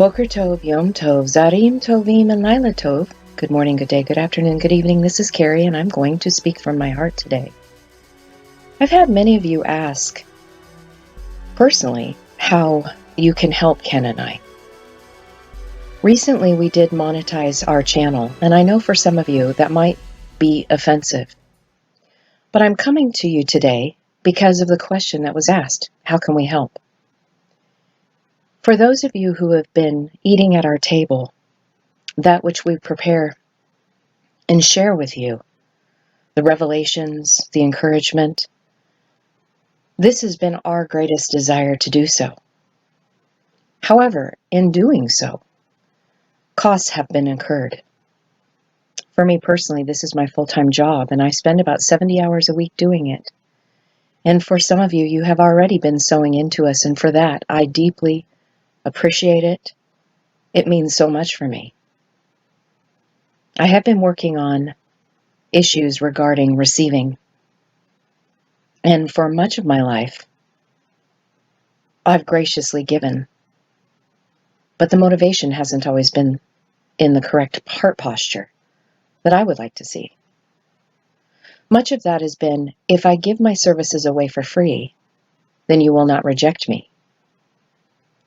Boker Tov, Yom Tov, Zarim Tovim, and Laila Tov. Good morning, good day, good afternoon, good evening. This is Carrie, and I'm going to speak from my heart today. I've had many of you ask, personally, how you can help Ken and I. Recently, we did monetize our channel, and I know for some of you that might be offensive. But I'm coming to you today because of the question that was asked, how can we help? For those of you who have been eating at our table, that which we prepare and share with you, the revelations, the encouragement, this has been our greatest desire to do so. However, in doing so, costs have been incurred. For me personally, this is my full-time job, and I spend about 70 hours a week doing it. And for some of you, you have already been sowing into us, and for that, I deeply appreciate it. It means so much for me. I have been working on issues regarding receiving, and for much of my life, I've graciously given, but the motivation hasn't always been in the correct heart posture that I would like to see. Much of that has been, if I give my services away for free, then you will not reject me.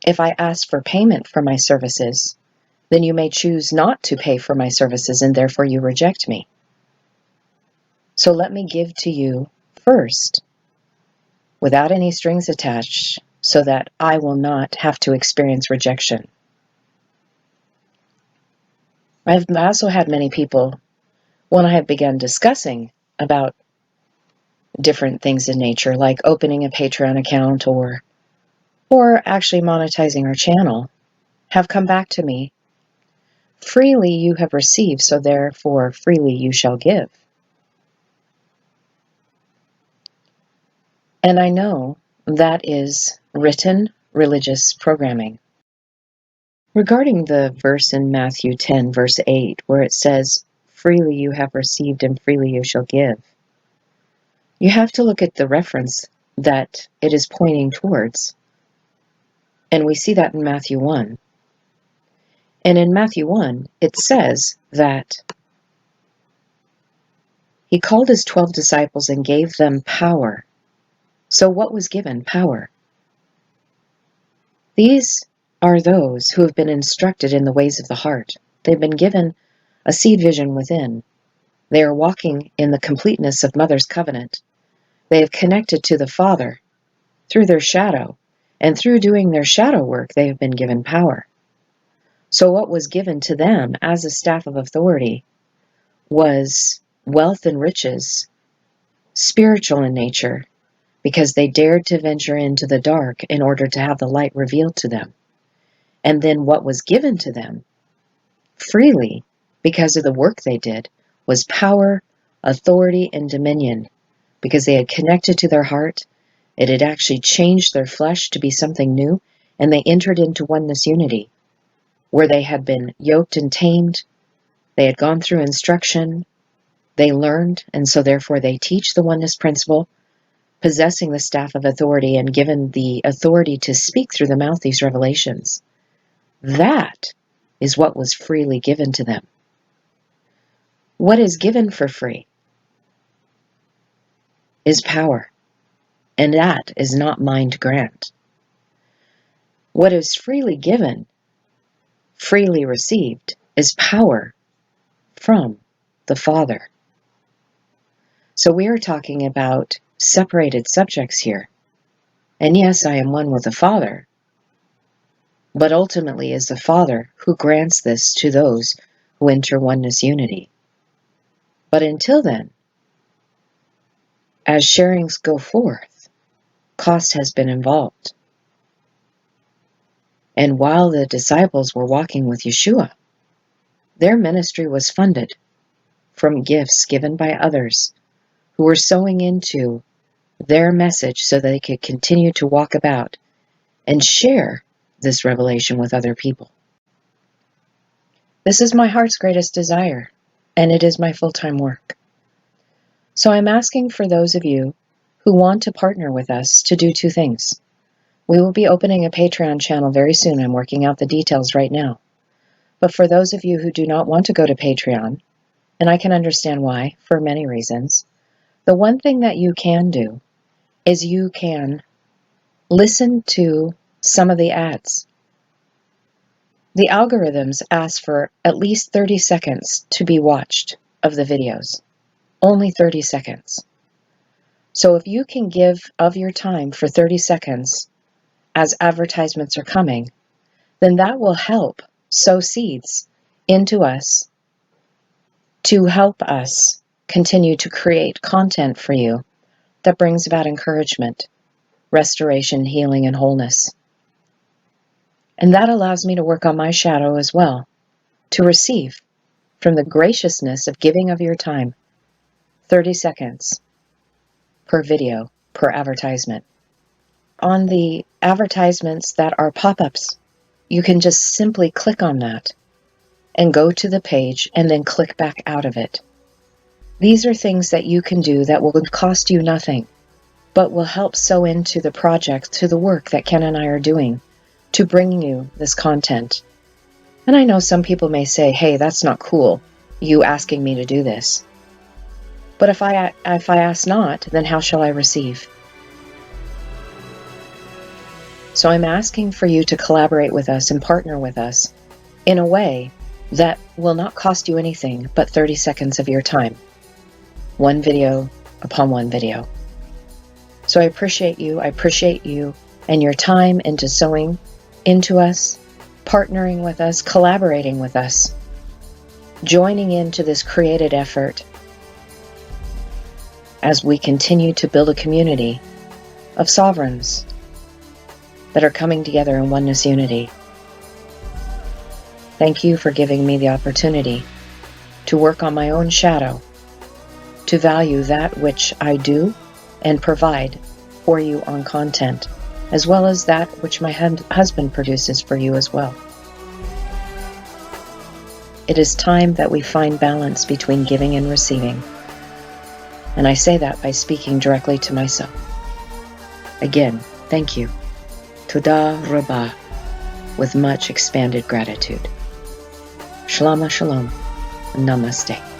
If I ask for payment for my services, then you may choose not to pay for my services and therefore you reject me. So let me give to you first, without any strings attached, so that I will not have to experience rejection. I've also had many people, when I have begun discussing about different things in nature, like opening a Patreon account or actually monetizing our channel, have come back to me. Freely you have received, so therefore freely you shall give. And I know that is written religious programming. Regarding the verse in Matthew 10, verse 8, where it says, freely you have received and freely you shall give, you have to look at the reference that it is pointing towards. And we see that in Matthew 1. And in Matthew 1, it says that he called his 12 disciples and gave them power. So what was given? Power. These are those who have been instructed in the ways of the heart. They've been given a seed vision within. They are walking in the completeness of Mother's covenant. They have connected to the Father through their shadow, and through doing their shadow work, they have been given power. So what was given to them as a staff of authority was wealth and riches, spiritual in nature, because they dared to venture into the dark in order to have the light revealed to them. And then what was given to them freely, because of the work they did, was power, authority, and dominion, because they had connected to their heart. It had actually changed their flesh to be something new, and they entered into oneness unity, where they had been yoked and tamed. They had gone through instruction. They learned, and so therefore they teach the oneness principle, possessing the staff of authority and given the authority to speak through the mouth these revelations. That is what was freely given to them. What is given for free is power, and that is not mine to grant. What is freely given, freely received, is power from the Father. So we are talking about separated subjects here. And yes, I am one with the Father, but ultimately is the Father who grants this to those who enter oneness unity. But until then, as sharings go forth, cost has been involved. And while the disciples were walking with Yeshua, their ministry was funded from gifts given by others who were sowing into their message so they could continue to walk about and share this revelation with other people. This is my heart's greatest desire, and it is my full-time work. So I'm asking for those of you who want to partner with us to do two things. We will be opening a Patreon channel very soon. I'm working out the details right now. But for those of you who do not want to go to Patreon, and I can understand why, for many reasons, the one thing that you can do is you can listen to some of the ads. The algorithms ask for at least 30 seconds to be watched of the videos. Only 30 seconds. So if you can give of your time for 30 seconds as advertisements are coming, then that will help sow seeds into us to help us continue to create content for you that brings about encouragement, restoration, healing, and wholeness. And that allows me to work on my shadow as well, to receive from the graciousness of giving of your time 30 seconds per video, per advertisement. On the advertisements that are pop-ups, you can just simply click on that and go to the page and then click back out of it. These are things that you can do that will cost you nothing, but will help sow into the project, to the work that Ken and I are doing to bring you this content. And I know some people may say, hey, that's not cool, you asking me to do this. But if I ask not, then how shall I receive? So I'm asking for you to collaborate with us and partner with us in a way that will not cost you anything but 30 seconds of your time. One video upon one video. So I appreciate you and your time into sowing into us, partnering with us, collaborating with us, joining into this created effort as we continue to build a community of sovereigns that are coming together in oneness unity. Thank you for giving me the opportunity to work on my own shadow, to value that which I do and provide for you on content, as well as that which my husband produces for you as well. It is time that we find balance between giving and receiving. And I say that by speaking directly to myself. Again, thank you. Toda Rabah, with much expanded gratitude. Shalom, shalom, namaste.